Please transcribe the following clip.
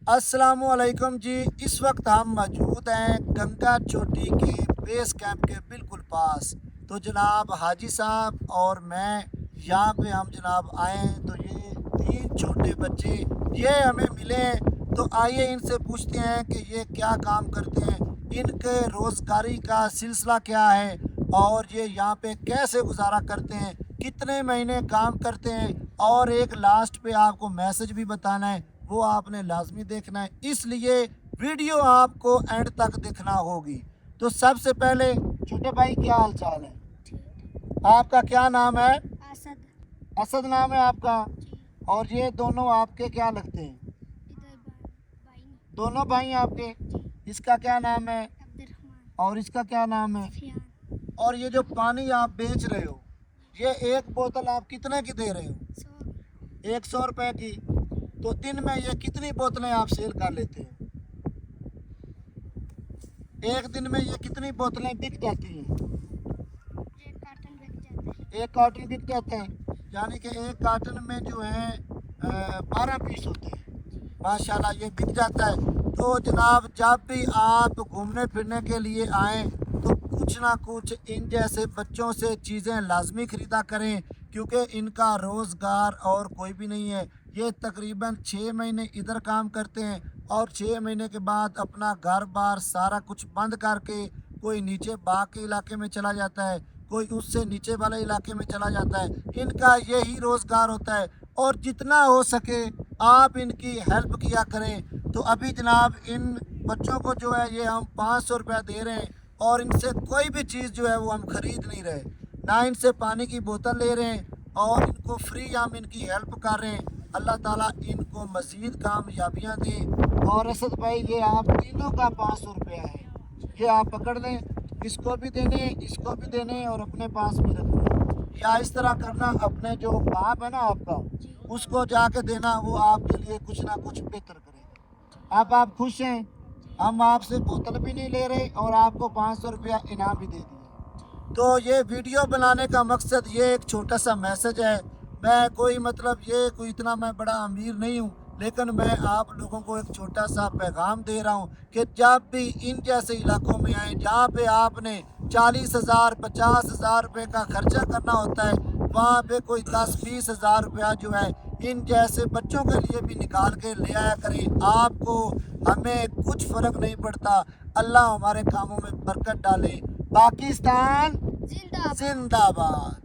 अस्सलाम वालेकुम जी। इस वक्त हम मौजूद हैं गंगा चोटी के बेस कैंप के बिल्कुल पास। तो जनाब हाजी साहब और मैं यहाँ पे हम जनाब आए हैं। तो ये 3 छोटे बच्चे ये हमें मिले हैं। तो आइए इनसे पूछते हैं कि ये क्या काम करते हैं, इनके रोज़गारी का सिलसिला क्या है और ये यहाँ पे कैसे गुजारा करते हैं, कितने महीने काम करते हैं। और एक लास्ट पे आपको मैसेज भी बताना है, वो आपने लाजमी देखना है, इसलिए वीडियो आपको एंड तक देखना होगी। तो सबसे पहले छोटे भाई क्या हाल चाल है? आपका क्या नाम है? असद। असद नाम है आपका। जी। और ये दोनों आपके क्या लगते हैं? इधर भाई दोनों भाई आपके। जी। इसका क्या नाम है अब्दुर्रहमान। और इसका क्या नाम है? फियान। और ये जो पानी आप बेच रहे हो, ये एक बोतल आप कितने की दे रहे हो? 100। 100 रुपए की। तो दिन में ये कितनी बोतलें आप सेल कर लेते हैं? एक दिन में ये कितनी बोतलें बिक जाती हैं? एक कार्टन बिक जाता है। एक कार्टन बिक जाते हैं, यानी कि एक कार्टन में जो है 12 पीस होते हैं। माशाल्लाह ये बिक जाता है। तो जनाब जब भी आप घूमने फिरने के लिए आएँ तो कुछ ना कुछ इन जैसे बच्चों से चीज़ें लाजमी ख़रीदा करें, क्योंकि इनका रोज़गार और कोई भी नहीं है। ये तकरीबन 6 महीने इधर काम करते हैं और 6 महीने के बाद अपना घर बार सारा कुछ बंद करके कोई नीचे बाग के इलाके में चला जाता है, कोई उससे नीचे वाले इलाके में चला जाता है। इनका यही रोज़गार होता है और जितना हो सके आप इनकी हेल्प किया करें। तो अभी जनाब इन बच्चों को जो है ये हम 500 रुपये दे रहे हैं और इनसे कोई भी चीज़ जो है वो हम ख़रीद नहीं रहे, ना इनसे पानी की बोतल ले रहे हैं और इनको फ्री हम इनकी हेल्प कर रहे हैं। अल्लाह ताला इनको मज़ीद कामयाबियाँ दें। और असद भाई ये आप तीनों का 500 रुपया है, ये आप पकड़ लें, इसको भी देने, इसको भी देने और अपने पास भी रखना। या इस तरह करना, अपने जो बाप है ना आपका, उसको जाके देना, वो आपके लिए कुछ ना कुछ बेहतर करेगा। अब आप खुश हैं? हम आपसे बोतल भी नहीं ले रहे और आपको 500 रुपया इनाम भी दे दिए। तो ये वीडियो बनाने का मकसद ये एक छोटा सा मैसेज है। मैं कोई मतलब ये कोई इतना मैं बड़ा अमीर नहीं हूँ, लेकिन मैं आप लोगों को एक छोटा सा पैगाम दे रहा हूँ कि जब भी इन जैसे इलाकों में आए जहाँ पे आपने 40,000 50,000 रुपये का खर्चा करना होता है, वहाँ पे कोई 10-20 हज़ार रुपया जो है इन जैसे बच्चों के लिए भी निकाल के ले आया करें। आपको हमें कुछ फ़र्क नहीं पड़ता। अल्लाह हमारे कामों में बरकत डाले। पाकिस्तान जिंदाबाद। जिंदाबाद।